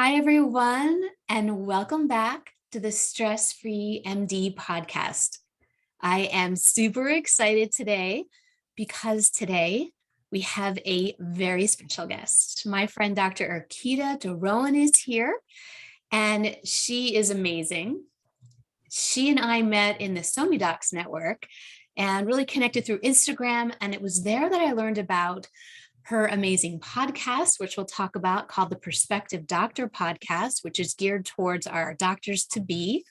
Hi, everyone, and welcome back to the Stress Free MD podcast. I am super excited today because today we have a very special guest. My friend, Dr. Erkeda DeRouen, is here, and she is amazing. She and I met in the SomiDocs network and really connected through Instagram, and it was there that I learned about her amazing podcast, which we'll talk about, called the Prospective Doctor Podcast, which is geared towards our doctors to be.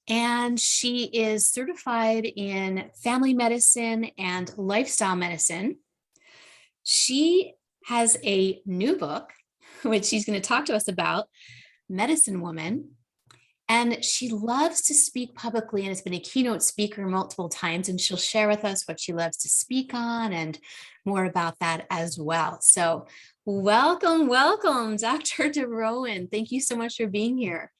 And she is certified in family medicine and lifestyle medicine. She has a new book, which she's going to talk to us about, Medicine Woman. And she loves to speak publicly and has been a keynote speaker multiple times. And she'll share with us what she loves to speak on and more about that as well. So welcome, Dr. DeRouen. Thank you so much for being here.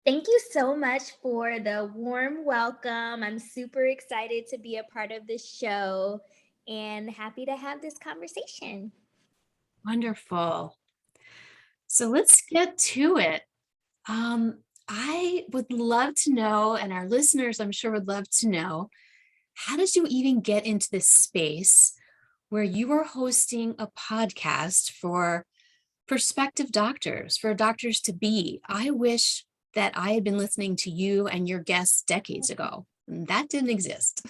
Thank you so much for the warm welcome. I'm super excited to be a part of this show and happy to have this conversation. Wonderful. So let's get to it. I would love to know, and our listeners, I'm sure, would love to know, how did you even get into this space where you are hosting a podcast for prospective doctors, for doctors to be? I wish that I had been listening to you and your guests decades ago. That didn't exist.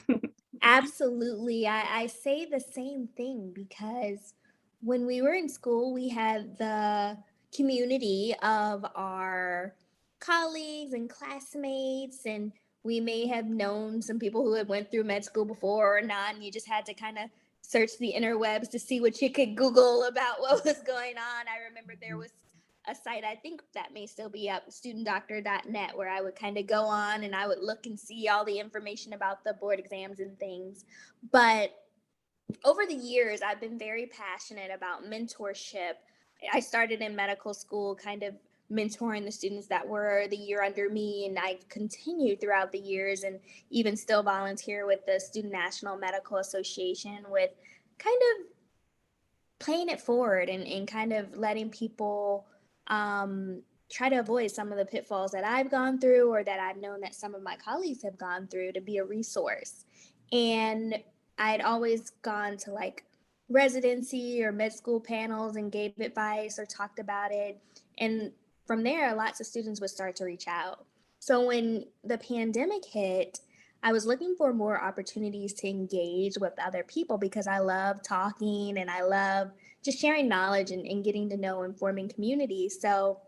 Absolutely. I say the same thing because when we were in school, we had the community of our colleagues and classmates, and we may have known some people who had went through med school before or not, and you just had to kind of search the interwebs to see what you could Google about what was going on. I remember there was a site, I think that may still be up, studentdoctor.net, where I would kind of go on and I would look and see all the information about the board exams and things. But over the years, I've been very passionate about mentorship. I started in medical school, kind of mentoring the students that were the year under me, and I've continued throughout the years and even still volunteer with the Student National Medical Association with kind of paying it forward and kind of letting people try to avoid some of the pitfalls that I've gone through or that I've known that some of my colleagues have gone through to be a resource. And I'd always gone to like residency or med school panels and gave advice or talked about it. And from there, lots of students would start to reach out. So when the pandemic hit, I was looking for more opportunities to engage with other people because I love talking and I love just sharing knowledge and getting to know and forming communities. So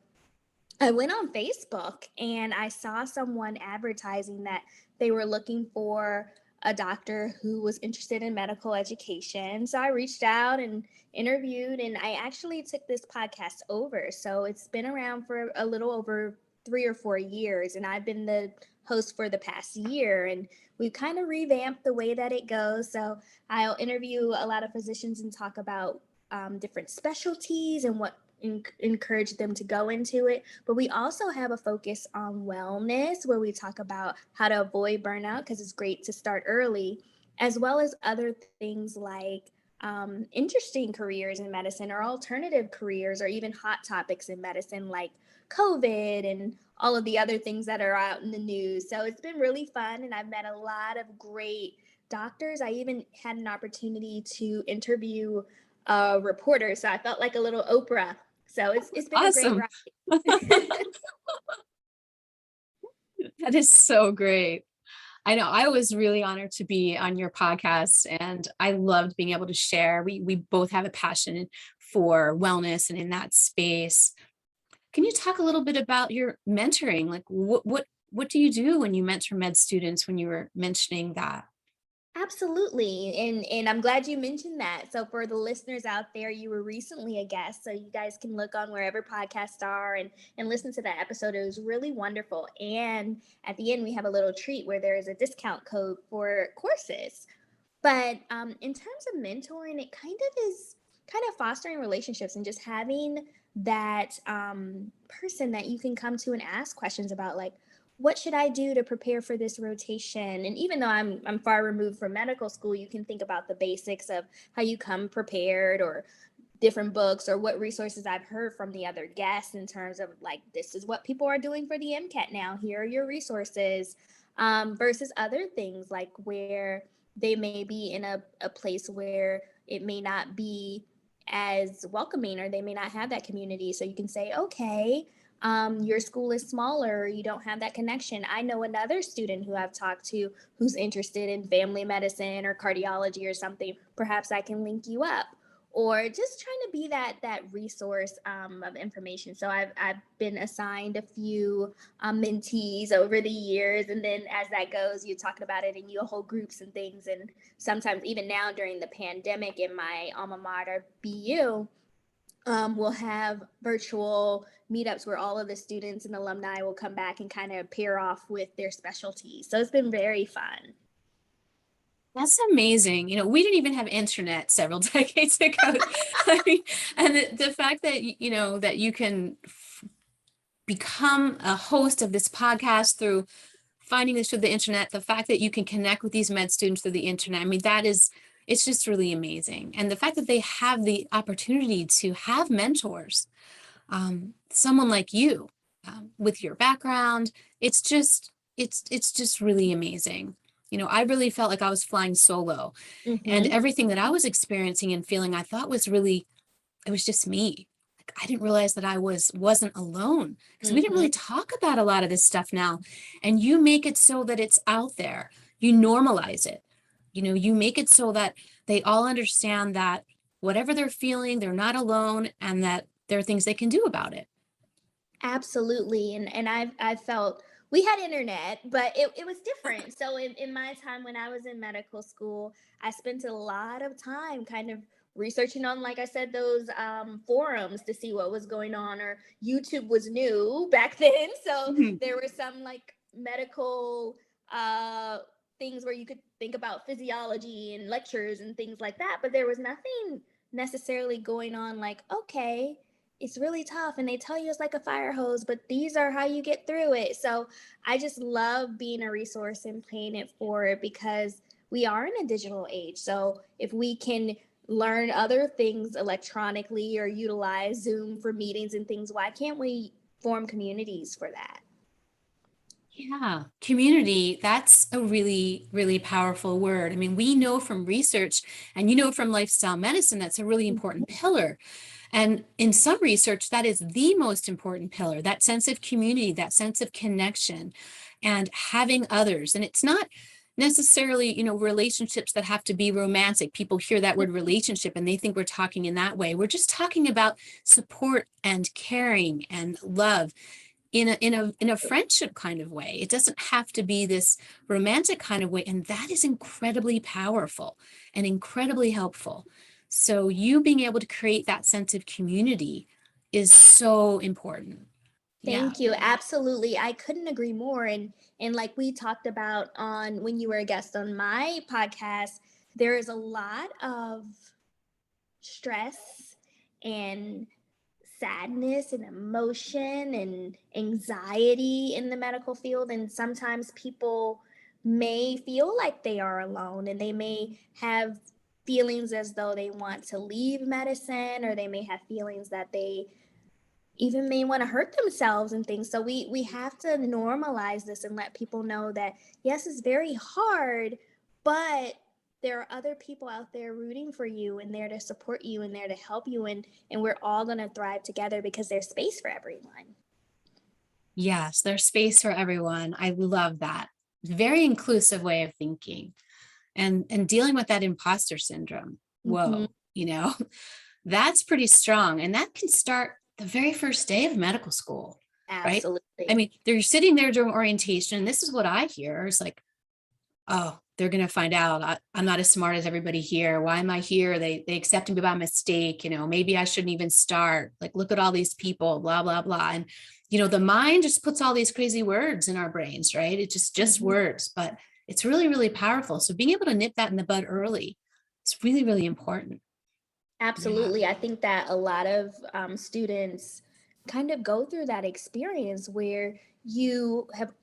I went on Facebook and I saw someone advertising that they were looking for a doctor who was interested in medical education. So I reached out and interviewed, and I actually took this podcast over. So it's been around for a little over 3 or 4 years, and I've been the host for the past year. And we've kind of revamped the way that it goes. So I'll interview a lot of physicians and talk about different specialties and what encourage them to go into it. But we also have a focus on wellness where we talk about how to avoid burnout because it's great to start early, as well as other things like interesting careers in medicine or alternative careers or even hot topics in medicine like COVID and all of the other things that are out in the news. So it's been really fun, and I've met a lot of great doctors. I even had an opportunity to interview a reporter, so I felt like a little Oprah. So it's been a great Awesome. ride. That is so great. I know I was really honored to be on your podcast, and I loved being able to share. We both have a passion for wellness and in that space. Can you talk a little bit about your mentoring? Like what do you do when you mentor med students, when you were mentioning that? Absolutely. And I'm glad you mentioned that. So for the listeners out there, you were recently a guest. So you guys can look on wherever podcasts are and listen to that episode. It was really wonderful. And at the end, we have a little treat where there is a discount code for courses. But in terms of mentoring, it kind of is kind of fostering relationships and just having that person that you can come to and ask questions about, like, what should I do to prepare for this rotation? And even though I'm far removed from medical school, you can think about the basics of how you come prepared or different books or what resources I've heard from the other guests in terms of like, this is what people are doing for the MCAT now. Here are your resources, versus other things like where they may be in a place where it may not be as welcoming or they may not have that community. So you can say, okay, your school is smaller, you don't have that connection. I know another student who I've talked to who's interested in family medicine or cardiology or something. Perhaps I can link you up, or just trying to be that resource of information. So I've been assigned a few mentees over the years, and then as that goes, you're talking about it in your whole groups and things. And sometimes even now during the pandemic in my alma mater, BU, we'll have virtual meetups where all of the students and alumni will come back and kind of pair off with their specialties. So it's been very fun. That's amazing. We didn't even have internet several decades ago. I mean, and the fact that, that you can become a host of this podcast through finding this through the internet, the fact that you can connect with these med students through the internet, I mean, it's just really amazing. And the fact that they have the opportunity to have mentors, someone like you, with your background, it's just really amazing. I really felt like I was flying solo, and Mm-hmm. everything that I was experiencing and feeling, I thought it was just me. Like, I didn't realize that I wasn't alone, because we didn't Mm-hmm. really talk about a lot of this stuff now. And you make it so that it's out there. You normalize it. You make it so that they all understand that whatever they're feeling, they're not alone, and that there are things they can do about it. Absolutely. And I've felt we had internet, but it was different. So in my time when I was in medical school, I spent a lot of time kind of researching on, like I said, those forums to see what was going on, or YouTube was new back then. So Mhm. there were some like medical uh, things where you could think about physiology and lectures and things like that. But there was nothing necessarily going on like, okay, it's really tough and they tell you it's like a fire hose, but these are how you get through it. So I just love being a resource and paying it forward, because we are in a digital age. So if we can learn other things electronically or utilize Zoom for meetings and things, why can't we form communities for that? Yeah, community, that's a really, really powerful word. I mean, we know from research, and from lifestyle medicine, that's a really important pillar. And in some research, that is the most important pillar, that sense of community, that sense of connection, and having others. And it's not necessarily, relationships that have to be romantic. People hear that word relationship and they think we're talking in that way. We're just talking about support and caring and love in a friendship kind of way. It doesn't have to be this romantic kind of way, and that is incredibly powerful and incredibly helpful. So you being able to create that sense of community is so important. Yeah. Thank you. Absolutely. I couldn't agree more. And like we talked about on when you were a guest on my podcast, there is a lot of stress and sadness and emotion and anxiety in the medical field. And sometimes people may feel like they are alone, and they may have feelings as though they want to leave medicine, or they may have feelings that they even may want to hurt themselves and things. So we have to normalize this and let people know that yes, it's very hard, but there are other people out there rooting for you and there to support you and there to help you, and we're all going to thrive together because there's space for everyone. Yes, there's space for everyone. I love that. Very inclusive way of thinking, and dealing with that imposter syndrome. Mm-hmm. Whoa, that's pretty strong. And that can start the very first day of medical school, right? I Absolutely. mean, they're sitting there during orientation, and this is what I hear. It's like, oh, they're going to find out I'm not as smart as everybody here. Why am I here? They accepted me by mistake. Maybe I shouldn't even start. Like, look at all these people, blah, blah, blah. And, the mind just puts all these crazy words in our brains, right? It's just Mhm. words, but it's really, really powerful. So being able to nip that in the bud early, it's really, really important. Yeah. Absolutely. I think that a lot of students kind of go through that experience where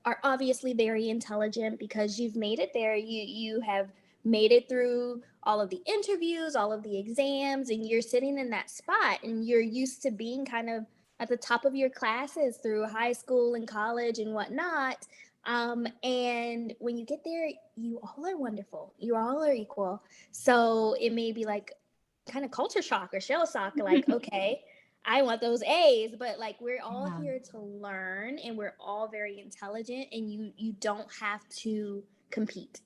are obviously very intelligent because you've made it there. You have made it through all of the interviews, all of the exams, and you're sitting in that spot and you're used to being kind of at the top of your classes through high school and college and whatnot. And when you get there, you all are wonderful. You all are equal. So it may be like kind of culture shock or shell shock, like, okay, I want those A's, but like we're all Yeah. here to learn and we're all very intelligent and you don't have to compete.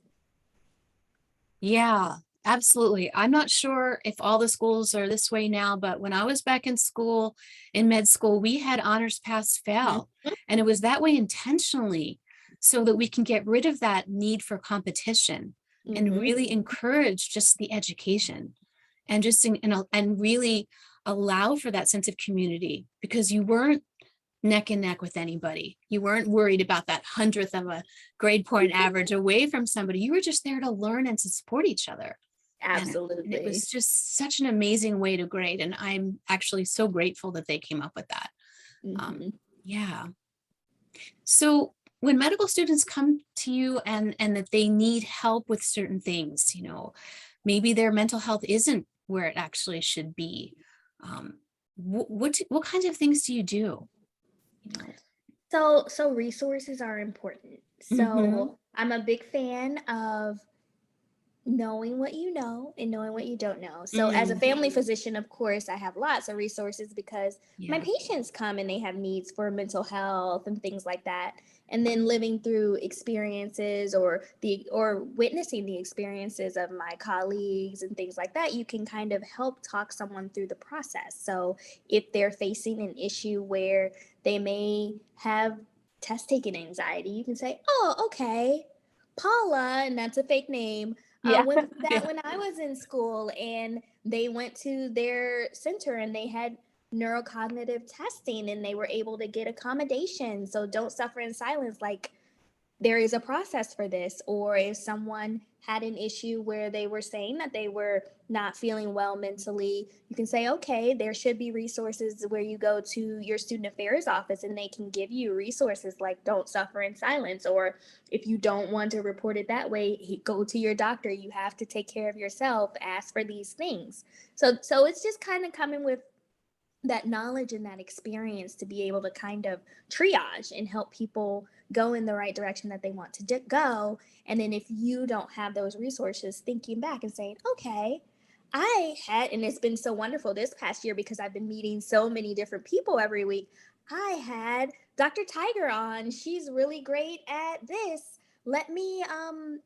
Yeah, absolutely. I'm not sure if all the schools are this way now, but when I was back in school, in med school, we had honors pass fail. Mhm. And it was that way intentionally so that we can get rid of that need for competition and Mhm. really encourage just the education and just and really allow for that sense of community because you weren't neck and neck with anybody. You weren't worried about that hundredth of a grade point average away from somebody. You were just there to learn and to support each other. And it Absolutely. was just such an amazing way to grade. And I'm actually so grateful that they came up with that. Um, Mhm. yeah. So when medical students come to you and that they need help with certain things, maybe their mental health isn't where it actually should be. Um, what kinds of things do you do? You know? So resources are important. Mhm. So I'm a big fan of knowing what you know and knowing what you don't know. So as a Mm, family physician, of course, I have lots of resources because my yeah. patients come and they have needs for mental health and things like that. And then living through experiences or witnessing the experiences of my colleagues and things like that, you can kind of help talk someone through the process. So if they're facing an issue where they may have test taking anxiety, you can say, "Oh, okay, Paula," and that's a fake name, Yeah. went through that Yeah. when I was in school, and they went to their center and they had neurocognitive testing and they were able to get accommodation. So don't suffer in silence. Like, there is a process for this. Or if someone had an issue where they were saying that they were not feeling well mentally, you can say, okay, there should be resources where you go to your student affairs office and they can give you resources like don't suffer in silence. Or if you don't want to report it that way, go to your doctor. You have to take care of yourself, ask for these things. So it's just kind of coming with that knowledge and that experience to be able to kind of triage and help people go in the right direction that they want to go. And then if you don't have those resources, thinking back and saying, okay, I had, and it's been so wonderful this past year because I've been meeting so many different people every week. I had Dr. Tiger on. She's really great at this. Let me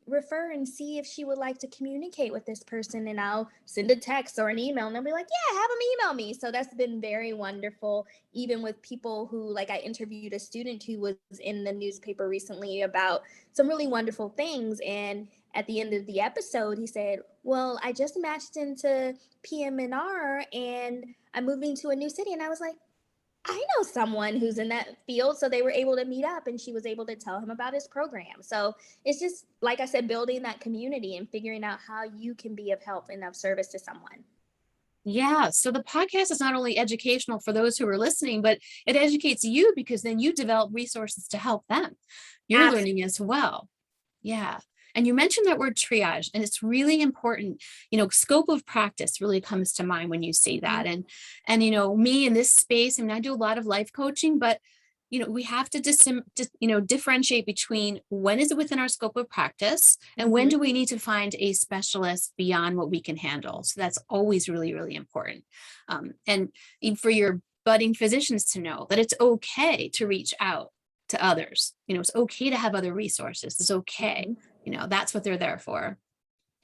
refer and see if she would like to communicate with this person, and I'll send a text or an email and they'll be like, yeah, have them email me. So that's been very wonderful. Even with people who, like, I interviewed a student who was in the newspaper recently about some really wonderful things, and at the end of the episode he said, well, I just matched into PM&R and I'm moving to a new city. And I was like, I know someone who's in that field. So they were able to meet up and she was able to tell him about his program. So it's just, like I said, building that community and figuring out how you can be of help and of service to someone. Yeah. So the podcast is not only educational for those who are listening, but it educates you because then you develop resources to help them. You're Absolutely. learning as well. Yeah. And you mentioned that word triage, and it's really important. Scope of practice really comes to mind when you say that. And me in this space, I mean, I do a lot of life coaching, but we have to differentiate between when is it within our scope of practice and when Mm-hmm. do we need to find a specialist beyond what we can handle. So that's always really, really important. And for your budding physicians to know that it's okay to reach out to others. It's okay to have other resources. It's okay. Mm-hmm. That's what they're there for.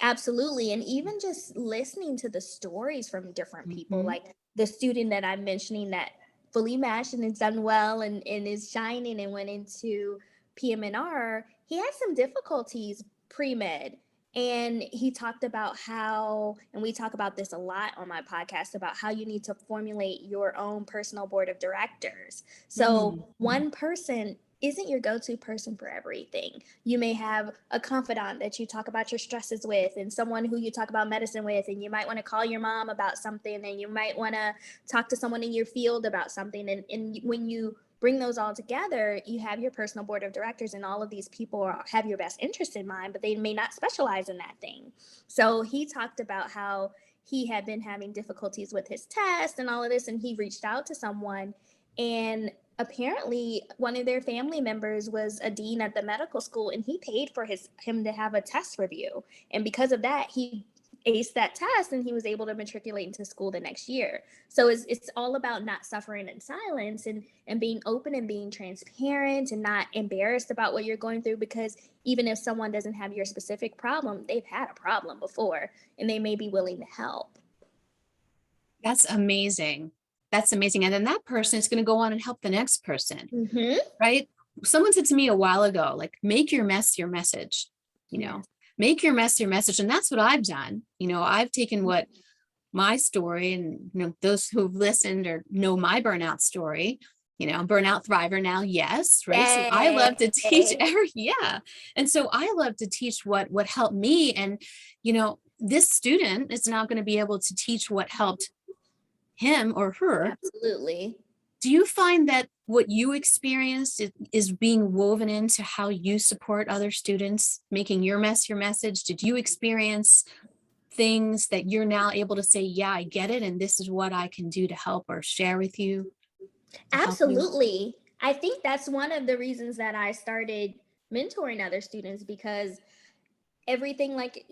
Absolutely. And even just listening to the stories from different people, Mhm. like the student that I'm mentioning that fully matched and has done well and is shining and went into PM&R, he had some difficulties pre-med. And he talked about how, and we talk about this a lot on my podcast, about how you need to formulate your own personal board of directors. Mm. So one person isn't your go-to person for everything. You may have a confidant that you talk about your stresses with, and someone who you talk about medicine with, and you might want to call your mom about something, and you might want to talk to someone in your field about something. And when you bring those all together, you have your personal board of directors, and all of these people have your best interest in mind, but they may not specialize in that thing. So he talked about how he had been having difficulties with his test and all of this, and he reached out to someone, and apparently one of their family members was a dean at the medical school, and he paid for him to have a test review, and because of that he aced that test and he was able to matriculate into school the next year. So it's all about not suffering in silence, and being open and being transparent and not embarrassed about what you're going through, because even if someone doesn't have your specific problem, they've had a problem before and they may be willing to help. That's amazing. That's amazing. And then that person is going to go on and help the next person, Mm-hmm. right? Someone said to me a while ago, like, make your mess your message, Yes. make your mess your message. And that's what I've done. I've taken what my story, and those who've listened or know my burnout story, burnout thriver now. Yes. Right. So I love to teach yeah. And so I love to teach what helped me. And, this student is now going to be able to teach what helped him or her. Absolutely. Do you find that what you experienced is being woven into how you support other students, making your mess your message? Did you experience things that you're now able to say, yeah, I get it, and this is what I can do to help or share with you to help you? Absolutely. I think that's one of the reasons that I started mentoring other students, because everything, like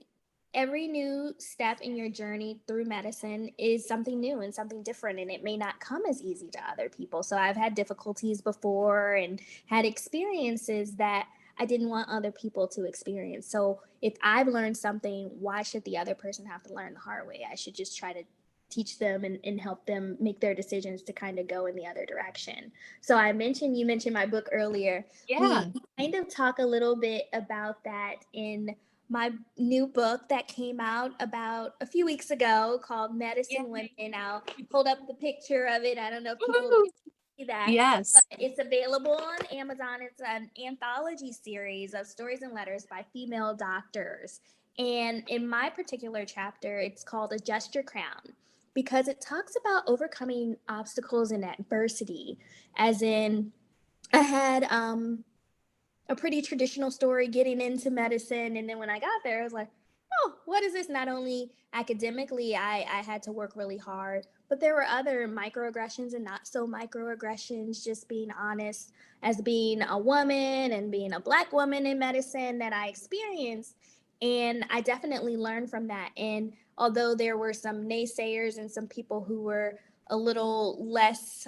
every new step in your journey through medicine is something new and something different, and it may not come as easy to other people. So I've had difficulties before and had experiences that I didn't want other people to experience. So if I've learned something, why should the other person have to learn the hard way? I should just try to teach them and help them make their decisions to kind of go in the other direction. So you mentioned my book earlier. Yeah. We kind of talk a little bit about that in my new book that came out about a few weeks ago, called Yeah. Medicine Women. I'll hold up the picture of it. I don't know if people Woo! can see that, but Yes. it's available on Amazon. It's an anthology series of stories and letters by female doctors. And in my particular chapter, it's called Adjust Your Crown, because it talks about overcoming obstacles and adversity. As in, I had a pretty traditional story getting into medicine. And then when I got there, I was like, oh, what is this? Not only academically, I had to work really hard, but there were other microaggressions and not so microaggressions, just being honest, as being a woman and being a Black woman in medicine, that I experienced. And I definitely learned from that. And although there were some naysayers and some people who were a little less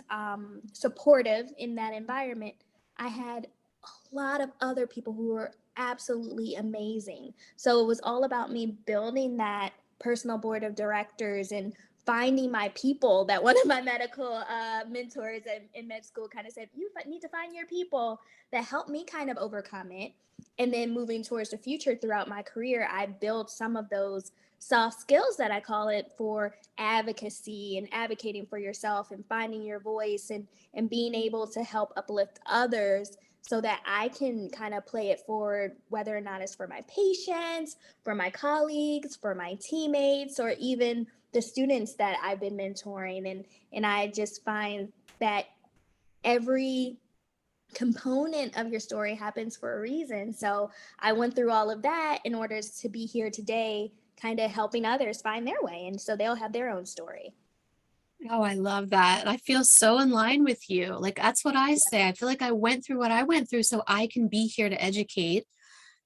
supportive in that environment, I had a lot of other people who were absolutely amazing. So it was all about me building that personal board of directors and finding my people. That one of my medical mentors in med school kind of said, you need to find your people, that helped me kind of overcome it. And then moving towards the future throughout my career, I built some of those soft skills, that I call it, for advocacy and advocating for yourself and finding your voice, and being able to help uplift others, so that I can kind of play it forward, whether or not it's for my patients, for my colleagues, for my teammates, or even the students that I've been mentoring. And I just find that every component of your story happens for a reason. So I went through all of that in order to be here today, kind of helping others find their way. And so they'll have their own story. Oh, I love that. I feel so in line with you. Like, that's what I say. I feel like I went through what I went through so I can be here to educate,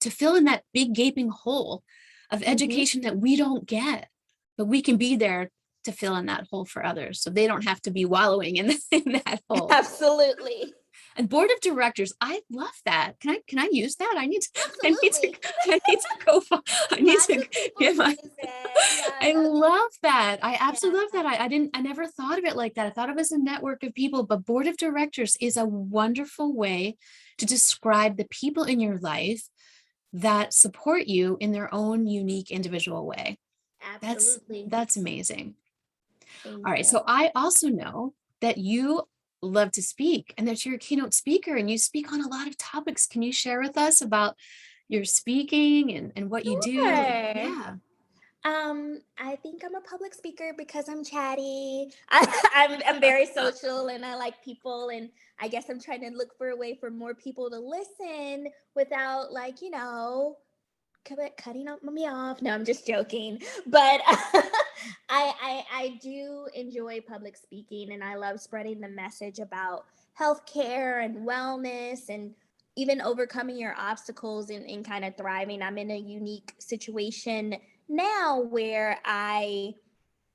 to fill in that big gaping hole of Mm-hmm. education that we don't get, but we can be there to fill in that hole for others so they don't have to be wallowing in that hole. Absolutely. And board of directors, I love that. Can I use that? I need to I need to Absolutely. I need to go I need Lots to of people get my use it. Yeah, I no, love that. I absolutely love yeah. that. I never thought of it like that. I thought of it as a network of people, but board of directors is a wonderful way to describe the people in your life that support you in their own unique individual way. That's Absolutely. that's amazing. Thank All right. you. So I also know that you love to speak and that you're a keynote speaker and you speak on a lot of topics. Can you share with us about your speaking and what you do? Sure. Yeah. I think I'm a public speaker because I'm chatty. I'm very social and I like people, and I guess I'm trying to look for a way for more people to listen without, like, cutting me off. No, I'm just joking. But I do enjoy public speaking, and I love spreading the message about healthcare and wellness, and even overcoming your obstacles and kind of thriving. I'm in a unique situation now where I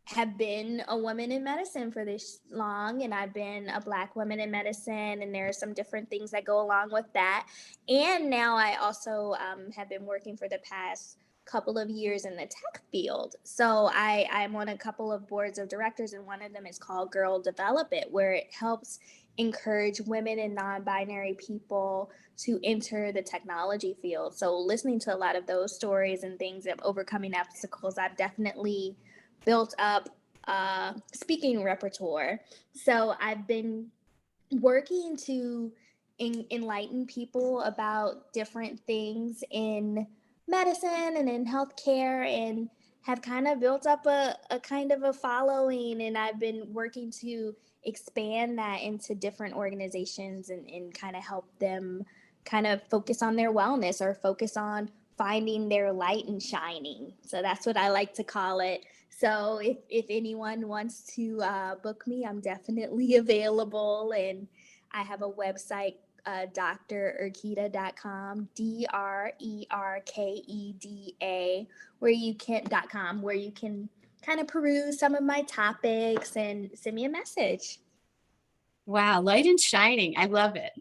have been a woman in medicine for this long, and I've been a Black woman in medicine, and there are some different things that go along with that. And now I also have been working for the past couple of years in the tech field. So I'm on a couple of boards of directors, and one of them is called Girl Develop It, where it helps encourage women and non-binary people to enter the technology field. So listening to a lot of those stories and things of overcoming obstacles, I've definitely built up speaking repertoire. So I've been working to enlighten people about different things in medicine and in healthcare, and have kind of built up a kind of a following. And I've been working to expand that into different organizations, and kind of help them kind of focus on their wellness, or focus on finding their light and shining. So that's what I like to call it. So if anyone wants to book me, I'm definitely available. And I have a website, drerkeda.com, DRERKEDA, where you can kind of peruse some of my topics and send me a message. Wow, light and shining. I love it.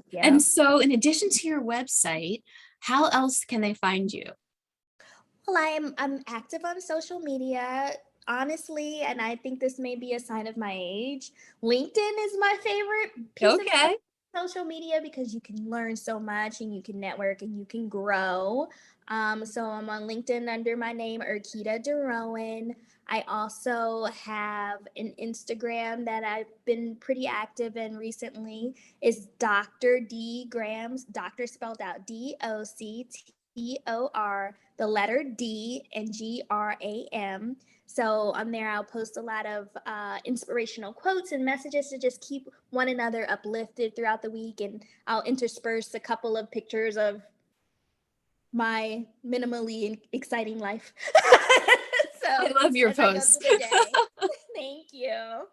Yeah. And so in addition to your website, how else can they find you? Well, I'm active on social media, honestly, and I think this may be a sign of my age. LinkedIn is my favorite piece of Okay. social media because you can learn so much, and you can network, and you can grow. So I'm on LinkedIn under my name, Erkeda DeRouen. I also have an Instagram that I've been pretty active in recently. Is Dr. D Grams, doctor spelled out DOCTOR, the letter D, and GRAM. So on there, I'll post a lot of inspirational quotes and messages to just keep one another uplifted throughout the week. And I'll intersperse a couple of pictures of my minimally exciting life. I So love your as I go posts. through the day, thank you.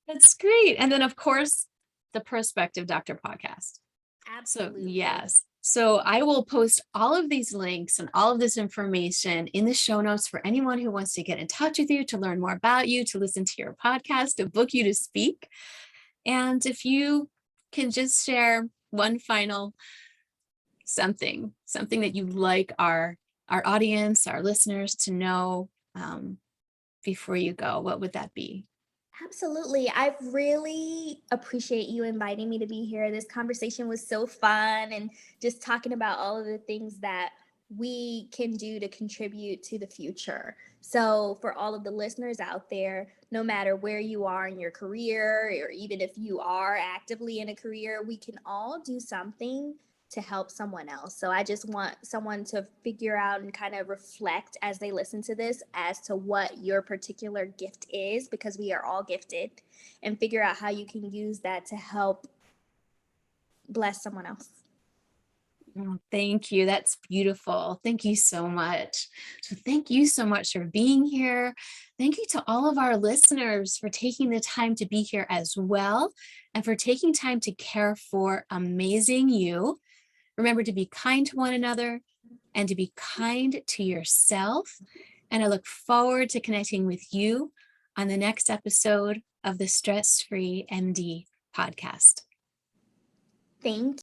That's great. And then, of course, the Prospective Doctor podcast. So, Absolutely. yes. So, I will post all of these links and all of this information in the show notes for anyone who wants to get in touch with you, to learn more about you, to listen to your podcast, to book you to speak. And if you can just share one final something that you'd like our audience, our listeners to know before you go, what would that be? Absolutely. I really appreciate you inviting me to be here. This conversation was so fun, and just talking about all of the things that we can do to contribute to the future. So, for all of the listeners out there, no matter where you are in your career, or even if you are actively in a career, we can all do something to help someone else. So I just want someone to figure out and kind of reflect as they listen to this as to what your particular gift is, because we are all gifted, and figure out how you can use that to help bless someone else. Oh, thank you. That's beautiful. Thank you so much. So, thank you so much for being here. Thank you to all of our listeners for taking the time to be here as well, and for taking time to care for amazing you. Remember to be kind to one another and to be kind to yourself. And I look forward to connecting with you on the next episode of the Stress Free MD podcast. Thank